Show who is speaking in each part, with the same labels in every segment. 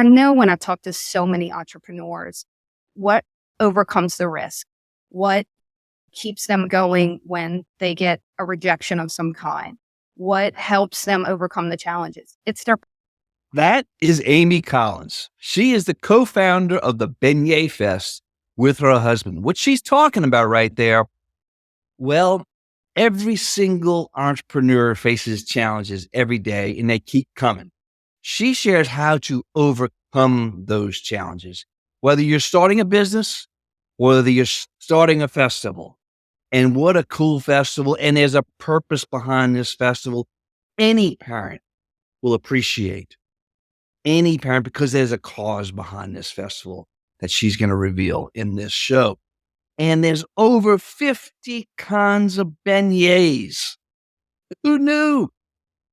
Speaker 1: I know when I talk to so many entrepreneurs, what overcomes the risk? What keeps them going when they get a rejection of some kind? What helps them overcome the challenges? It's their.
Speaker 2: That is Amy Collins. She is the co-founder of the Beignet Fest with her husband. What she's talking about right there, well, every single entrepreneur faces challenges every day and they keep coming. She shares how to overcome those challenges, whether you're starting a business, whether you're starting a festival. And what a cool festival. And there's a purpose behind this festival. Any parent will appreciate. Any parent, because there's a cause behind this festival that she's going to reveal in this show. And there's over 50 kinds of beignets. Who knew?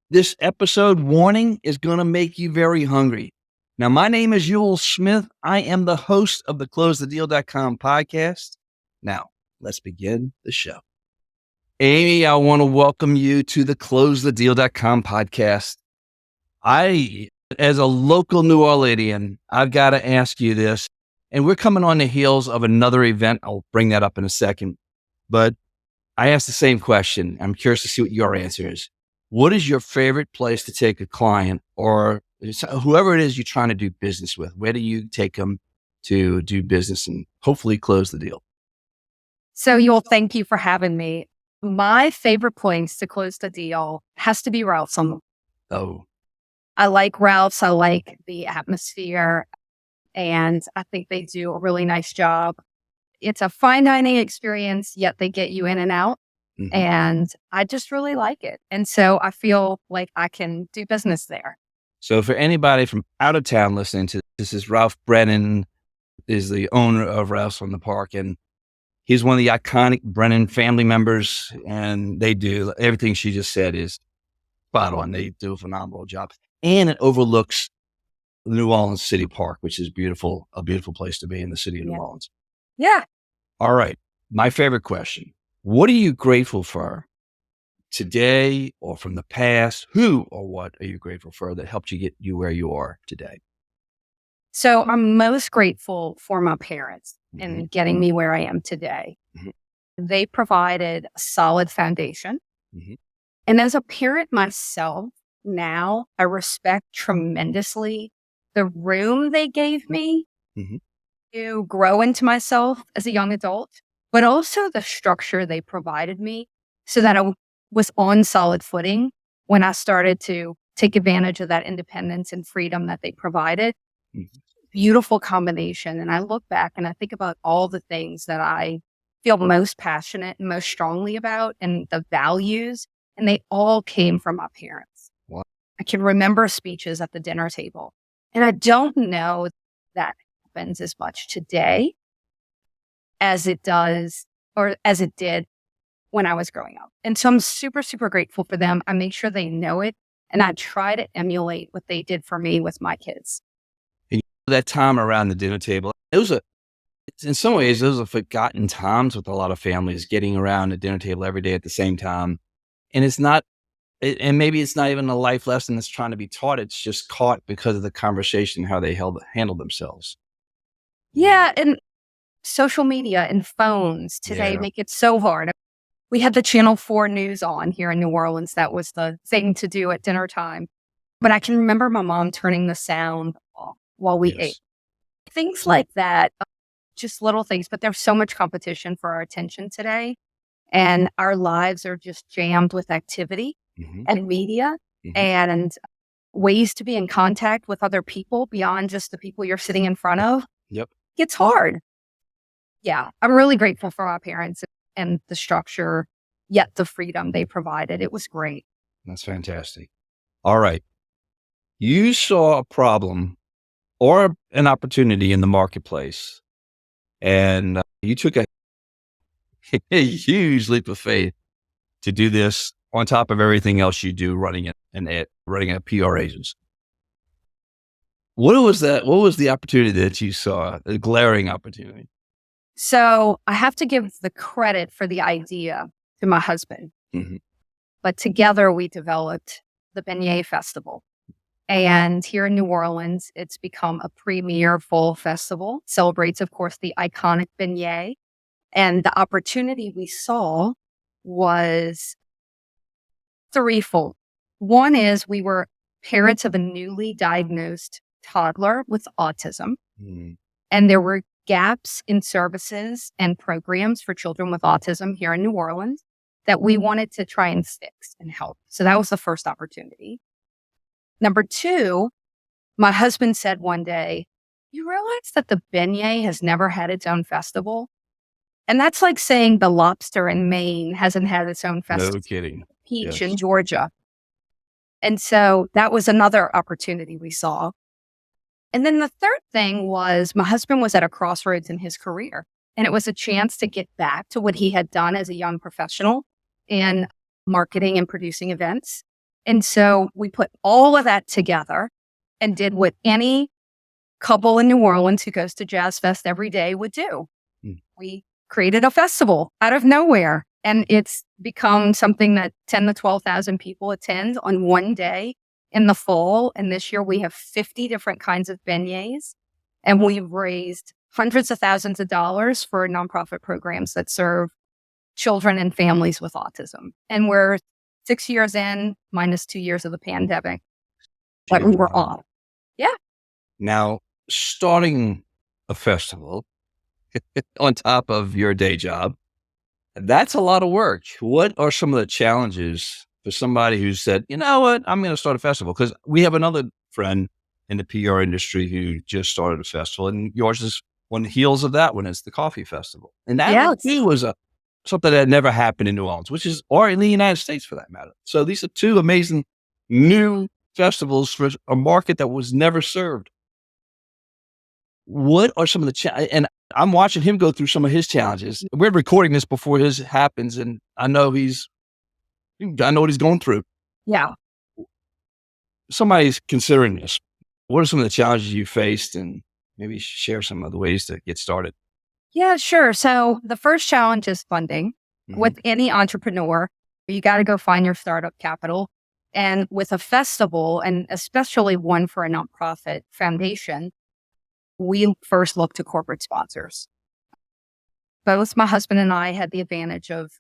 Speaker 2: This episode warning is going to make you very hungry. Now, my name is Ewell Smith. I am the host of the CloseTheDeal.com podcast. Now, let's begin the show. Amy, I want to welcome you to the CloseTheDeal.com podcast. As a local New Orleanian, I've got to ask you this, and we're coming on the heels of another event. I'll bring that up in a second, but I asked the same question. I'm curious to see what your answer is. What is your favorite place to take a client or whoever it is you're trying to do business with? Where do you take them to do business and hopefully close the deal?
Speaker 1: So Ewell, thank you for having me. My favorite place to close the deal has to be Ralph's.
Speaker 2: Oh,
Speaker 1: I like Ralph's. I like the atmosphere, and I think they do a really nice job. It's a fine dining experience, yet they get you in and out. Mm-hmm. And I just really like it. And so I feel like I can do business there.
Speaker 2: So for anybody from out of town listening to this, is Ralph Brennan is the owner of Ralph's on the Park. And he's one of the iconic Brennan family members. And they do everything she just said is spot on. They do a phenomenal job. And it overlooks the New Orleans City Park, which is beautiful, a beautiful place to be in the city of New Orleans.
Speaker 1: Yeah.
Speaker 2: All right. My favorite question. What are you grateful for today or from the past? Who or what are you grateful for that helped you get you where you are today?
Speaker 1: So I'm most grateful for my parents in getting me where I am today. Mm-hmm. They provided a solid foundation. Mm-hmm. And as a parent myself, now I respect tremendously the room they gave me to grow into myself as a young adult, but also the structure they provided me so that I was on solid footing when I started to take advantage of that independence and freedom that they provided. Mm-hmm. Beautiful combination. And I look back and I think about all the things that I feel most passionate and most strongly about and the values, and they all came from my parents.
Speaker 2: Wow.
Speaker 1: I can remember speeches at the dinner table, and I don't know that happens as much today as it does or as it did when I was growing up. And so I'm super, super grateful for them. I make sure they know it, and I try to emulate what they did for me with my kids.
Speaker 2: And that time around the dinner table, in some ways, those are forgotten times with a lot of families getting around the dinner table every day at the same time. And it's not, and maybe it's not even a life lesson that's trying to be taught. It's just caught because of the conversation, how they handled themselves.
Speaker 1: Yeah. And social media and phones today make it so hard. We had the Channel 4 news on here in New Orleans. That was the thing to do at dinner time. But I can remember my mom turning the sound off while we ate. Things like that, just little things. But there's so much competition for our attention today. And our lives are just jammed with activity and media and ways to be in contact with other people beyond just the people you're sitting in front of.
Speaker 2: Yep.
Speaker 1: It's hard. Yeah. I'm really grateful for my parents and the structure, yet the freedom they provided. It was great.
Speaker 2: That's fantastic. All right. You saw a problem or an opportunity in the marketplace, and you took a huge leap of faith to do this on top of everything else you do running a PR agency. What was that? What was the opportunity that you saw, a glaring opportunity?
Speaker 1: So I have to give the credit for the idea to my husband. But together we developed the Beignet Festival. And here in New Orleans, it's become a premier fall festival. Celebrates, of course, the iconic beignet. And the opportunity we saw was threefold. One is we were parents of a newly diagnosed toddler with autism. And there were gaps in services and programs for children with autism here in New Orleans that we wanted to try and fix and help. So that was the first opportunity. Number two, my husband said one day, you realize that the beignet has never had its own festival? And that's like saying the lobster in Maine hasn't had its own festival.
Speaker 2: No kidding.
Speaker 1: Peach
Speaker 2: Yes.
Speaker 1: in Georgia. And so that was another opportunity we saw. And then the third thing was my husband was at a crossroads in his career. And it was a chance to get back to what he had done as a young professional in marketing and producing events. And so we put all of that together and did what any couple in New Orleans who goes to Jazz Fest every day would do. We created a festival out of nowhere. And it's become something that 10 to 12,000 people attend on one day in the fall. And this year we have 50 different kinds of beignets. And we've raised hundreds of thousands of dollars for nonprofit programs that serve children and families with autism. And we're 6 years in, minus 2 years of the pandemic. But we were off. Yeah.
Speaker 2: Now, starting a festival on top of your day job, that's a lot of work. What are some of the challenges for somebody who said, you know what, I'm going to start a festival? Because we have another friend in the PR industry who just started a festival, and yours is on the heels of that one. It's the coffee festival. And that too was something that had never happened in New Orleans, or in the United States for that matter. So these are two amazing new festivals for a market that was never served. What are some of the and I'm watching him go through some of his challenges. We're recording this before his happens, and I know what he's going through.
Speaker 1: Yeah.
Speaker 2: Somebody's considering this. What are some of the challenges you faced, and maybe share some of the ways to get started?
Speaker 1: Yeah, sure. So the first challenge is funding. With any entrepreneur, you got to go find your startup capital. And with a festival, and especially one for a nonprofit foundation, we first look to corporate sponsors. Both my husband and I had the advantage of,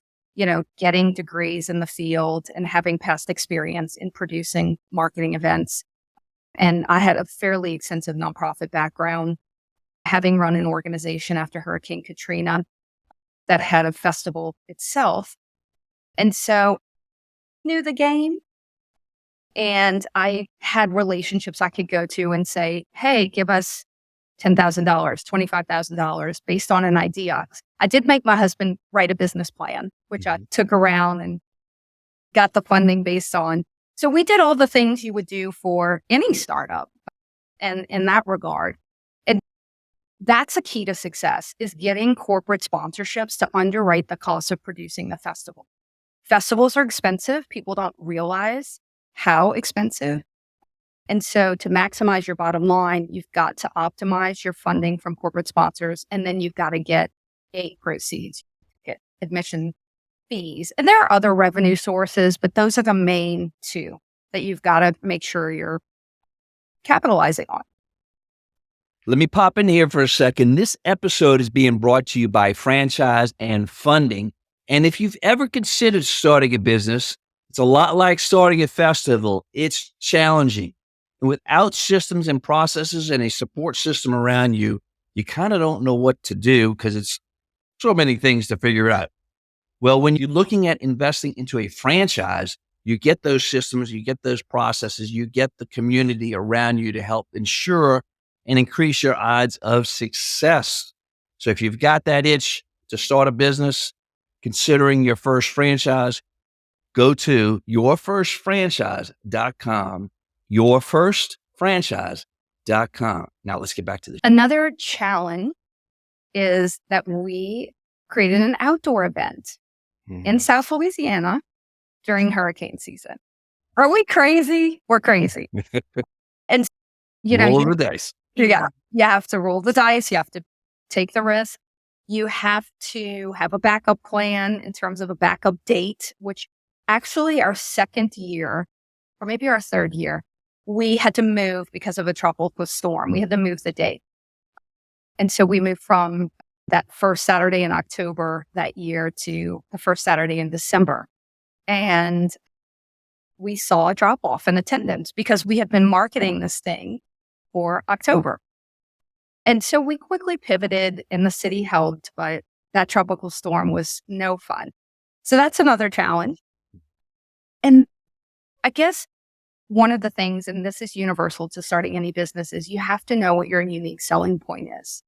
Speaker 1: getting degrees in the field and having past experience in producing marketing events. And I had a fairly extensive nonprofit background, having run an organization after Hurricane Katrina that had a festival itself. And so knew the game. And I had relationships I could go to and say, hey, give us $10,000, $25,000 based on an idea. I did make my husband write a business plan, which I took around and got the funding based on. So we did all the things you would do for any startup and in that regard. And that's a key to success, is getting corporate sponsorships to underwrite the cost of producing the festival. Festivals are expensive. People don't realize how expensive. And so to maximize your bottom line, you've got to optimize your funding from corporate sponsors, and then you've got to get gate proceeds, get admission fees. And there are other revenue sources, but those are the main two that you've got to make sure you're capitalizing on.
Speaker 2: Let me pop in here for a second. This episode is being brought to you by Franchise and Funding. And if you've ever considered starting a business, it's a lot like starting a festival. It's challenging. And without systems and processes and a support system around you, you kind of don't know what to do because it's so many things to figure out. Well, when you're looking at investing into a franchise, you get those systems, you get those processes, you get the community around you to help ensure and increase your odds of success. So if you've got that itch to start a business, considering your first franchise, go to yourfirstfranchise.com. yourfirstfranchise.com. Now let's get back to this.
Speaker 1: Another challenge is that we created an outdoor event in South Louisiana during hurricane season. Are we crazy? We're crazy. And
Speaker 2: roll the dice.
Speaker 1: You have to roll the dice. You have to take the risk. You have to have a backup plan in terms of a backup date, which actually our second year, or maybe our third year, we had to move because of a tropical storm. We had to move the date. And so we moved from that first Saturday in October that year to the first Saturday in December. And we saw a drop off in attendance because we had been marketing this thing for October. And so we quickly pivoted and the city helped, but that tropical storm was no fun. So that's another challenge. And I guess one of the things, and this is universal to starting any business, is you have to know what your unique selling point is.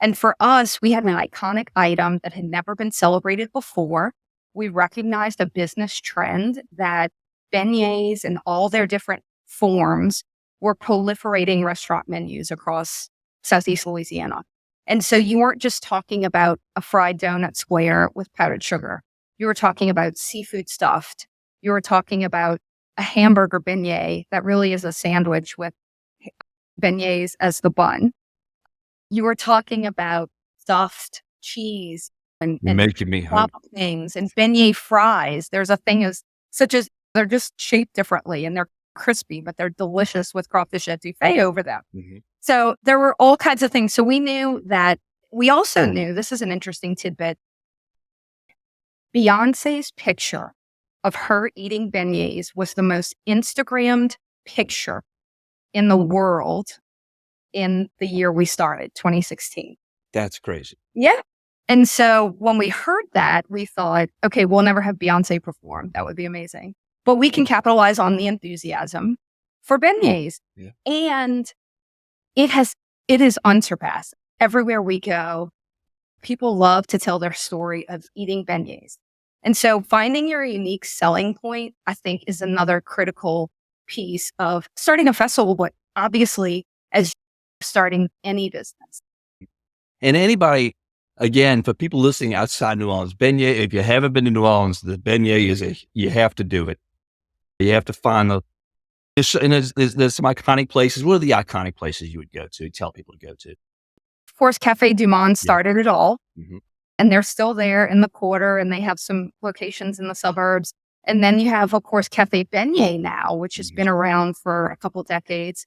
Speaker 1: And for us, we had an iconic item that had never been celebrated before. We recognized a business trend that beignets in all their different forms were proliferating restaurant menus across Southeast Louisiana. And so you weren't just talking about a fried donut square with powdered sugar. You were talking about seafood stuffed. You were talking about a hamburger beignet that really is a sandwich with beignets as the bun. You were talking about stuffed cheese and
Speaker 2: making me hungry.
Speaker 1: Things and beignet fries. There's a thing such as they're just shaped differently and they're crispy, but they're delicious with crawfish etouffee over them. Mm-hmm. So there were all kinds of things. So we also knew, this is an interesting tidbit, Beyonce's picture of her eating beignets was the most Instagrammed picture in the world in the year we started, 2016.
Speaker 2: That's crazy.
Speaker 1: Yeah. And so when we heard that, we thought, okay, we'll never have Beyonce perform. That would be amazing. But we can capitalize on the enthusiasm for beignets. Yeah. And it is unsurpassed. Everywhere we go, people love to tell their story of eating beignets. And so finding your unique selling point, I think, is another critical piece of starting a festival, but obviously as starting any business.
Speaker 2: And anybody, again, for people listening outside New Orleans, beignet, if you haven't been to New Orleans, the beignet you have to do it. You have to find and there's some iconic places. What are the iconic places you would go to, tell people to go to?
Speaker 1: Of course, Cafe Du Monde started it all. Mm-hmm. And they're still there in the quarter, and they have some locations in the suburbs. And then you have, of course, Cafe Beignet now, which has been around for a couple decades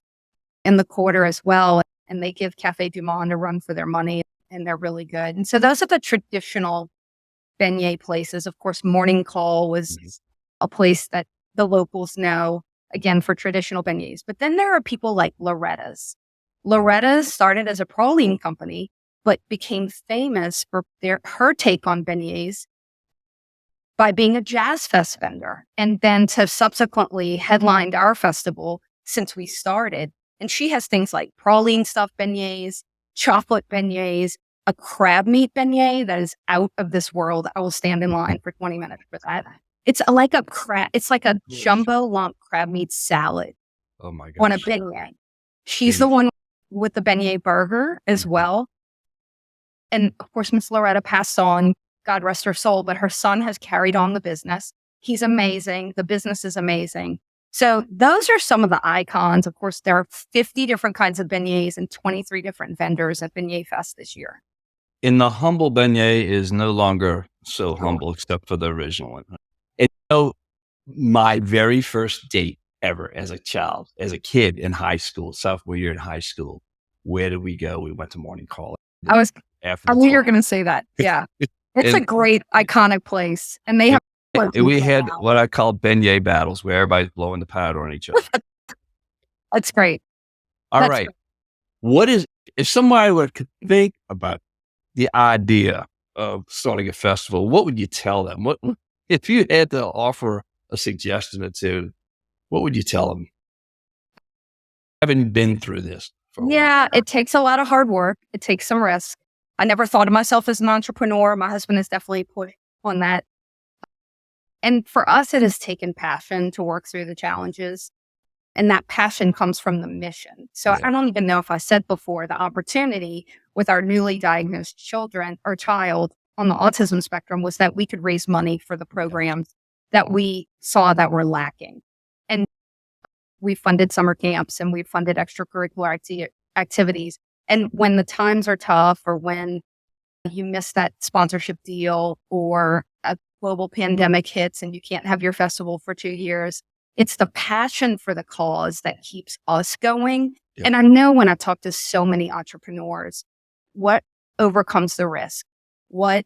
Speaker 1: in the quarter as well. And they give Cafe Du Monde a run for their money, and they're really good. And so those are the traditional beignet places. Of course, Morning Call was a place that the locals know, again, for traditional beignets. But then there are people like Loretta's. Loretta's started as a praline company, but became famous for her take on beignets by being a Jazz Fest vendor, and then to subsequently headlined our festival since we started. And she has things like praline stuffed beignets, chocolate beignets, a crab meat beignet that is out of this world. I will stand in line for 20 minutes for that. It's like a jumbo lump crab meat salad.
Speaker 2: Oh my gosh.
Speaker 1: On a beignet. She's the one with the beignet burger as well. And of course, Miss Loretta passed on, God rest her soul, but her son has carried on the business. He's amazing. The business is amazing. So those are some of the icons. Of course, there are 50 different kinds of beignets and 23 different vendors at Beignet Fest this year.
Speaker 2: And the humble beignet is no longer so humble except for the original one. And my very first date ever as a kid in high school, sophomore year in high school, where did we go? We went to Morning Call.
Speaker 1: I knew you were going to say that. Yeah. It's a great, iconic place. And they have...
Speaker 2: We had what I call beignet battles, where everybody's blowing the powder on each other.
Speaker 1: That's great.
Speaker 2: All right. Great. If somebody would think about the idea of starting a festival, what would you tell them? What if you had to offer a suggestion or two, what would you tell them? Having been through this.
Speaker 1: Yeah, it takes a lot of hard work. It takes some risk. I never thought of myself as an entrepreneur. My husband has definitely put on that. And for us, it has taken passion to work through the challenges. And that passion comes from the mission. So I don't even know if I said before, the opportunity with our newly diagnosed child on the autism spectrum was that we could raise money for the programs that we saw that were lacking. And we funded summer camps and we funded extracurricular activities. And when the times are tough, or when you miss that sponsorship deal, or a global pandemic hits and you can't have your festival for 2 years, It's the passion for the cause that keeps us going.
Speaker 2: Yeah.
Speaker 1: And I know when I talk to so many entrepreneurs, what overcomes the risk? What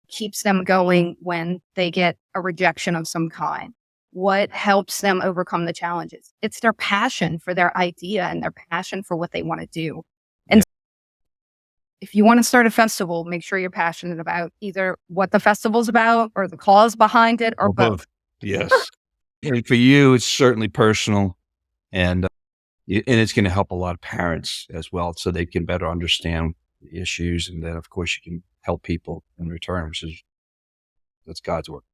Speaker 1: keeps them going when they get a rejection of some kind? What helps them overcome the challenges? It's their passion for their idea and their passion for what they want to do. And if you want to start a festival, make sure you're passionate about either what the festival's about or the cause behind it or both.
Speaker 2: Yes. And for you, it's certainly personal, and it's going to help a lot of parents as well, so they can better understand the issues. And then, of course, you can help people in return, that's God's work.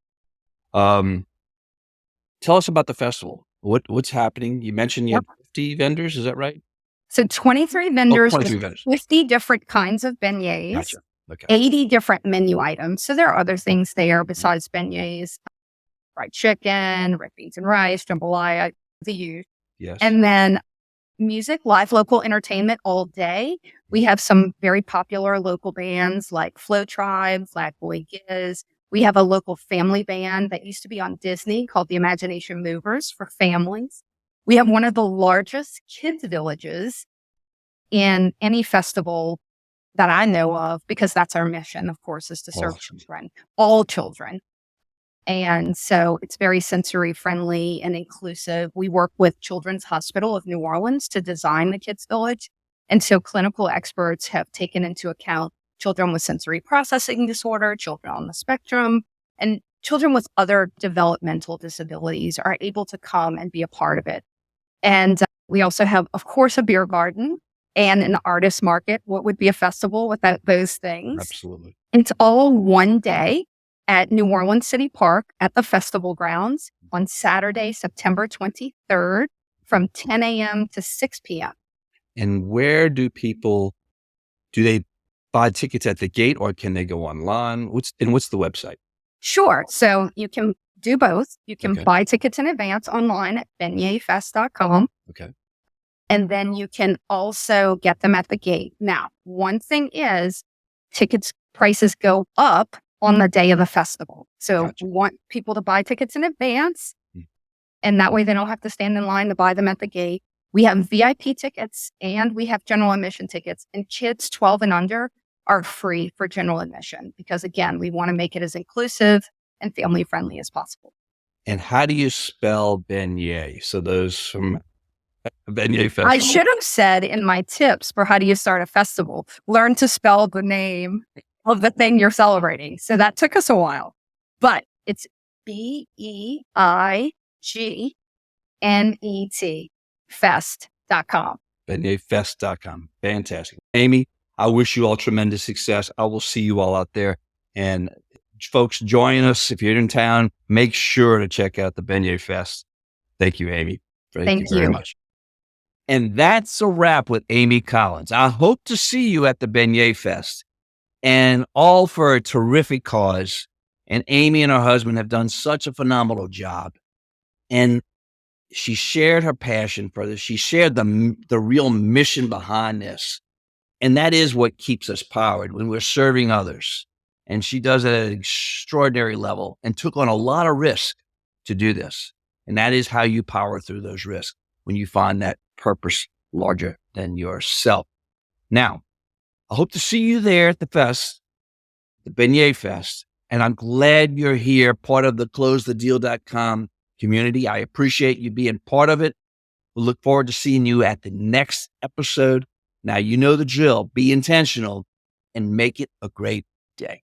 Speaker 2: Tell us about the festival. What's happening? You mentioned you have 50 vendors. Is that right?
Speaker 1: So 23 vendors,
Speaker 2: 23
Speaker 1: with
Speaker 2: vendors.
Speaker 1: 50 different kinds of beignets,
Speaker 2: Gotcha. Okay.
Speaker 1: 80 different menu items. So there are other things there besides beignets, fried chicken, red beans and rice, jambalaya, the usual.
Speaker 2: Yes.
Speaker 1: And then music, live local entertainment all day. We have some very popular local bands like Flow Tribe, Flat Boy Giz. We have a local family band that used to be on Disney called the Imagination Movers for families. We have one of the largest kids villages in any festival that I know of, because that's our mission, of course, is to serve children, all children. And so it's very sensory friendly and inclusive. We work with Children's Hospital of New Orleans to design the kids village. And so clinical experts have taken into account children with sensory processing disorder, children on the spectrum, and children with other developmental disabilities are able to come and be a part of it. And we also have, of course, a beer garden and an artist market. What would be a festival without those things?
Speaker 2: Absolutely.
Speaker 1: It's all one day at New Orleans City Park at the festival grounds on Saturday, September 23rd from 10 a.m. to 6 p.m.
Speaker 2: And where do they buy tickets at the gate, or can they go online? What's the website?
Speaker 1: Sure. So you can do both. You can buy tickets in advance online at beignetfest.com.
Speaker 2: Okay.
Speaker 1: And then you can also get them at the gate. Now, one thing is tickets prices go up on the day of the festival. So we want people to buy tickets in advance, and that way they don't have to stand in line to buy them at the gate. We have VIP tickets and we have general admission tickets, and kids 12 and under are free for general admission because, again, we want to make it as inclusive and family friendly as possible.
Speaker 2: And how do you spell beignet? So those from Beignet Fest.
Speaker 1: I should have said in my tips for how do you start a festival, learn to spell the name of the thing you're celebrating. So that took us a while, but it's BEIGNET fest.com.
Speaker 2: BeignetFest.com. Fantastic. Amy, I wish you all tremendous success. I will see you all out there. And folks, join us. If you're in town, make sure to check out the Beignet Fest. Thank you, Amy. Thank you very much. And that's a wrap with Amy Collins. I hope to see you at the Beignet Fest, and all for a terrific cause. And Amy and her husband have done such a phenomenal job. And she shared her passion for this. She shared the real mission behind this. And that is what keeps us powered when we're serving others. And she does it at an extraordinary level and took on a lot of risk to do this. And that is how you power through those risks, when you find that purpose larger than yourself. Now, I hope to see you there at the fest, the Beignet Fest. And I'm glad you're here, part of the closethedeal.com community. I appreciate you being part of it. We'll look forward to seeing you at the next episode. Now, you know the drill. Be intentional and make it a great day.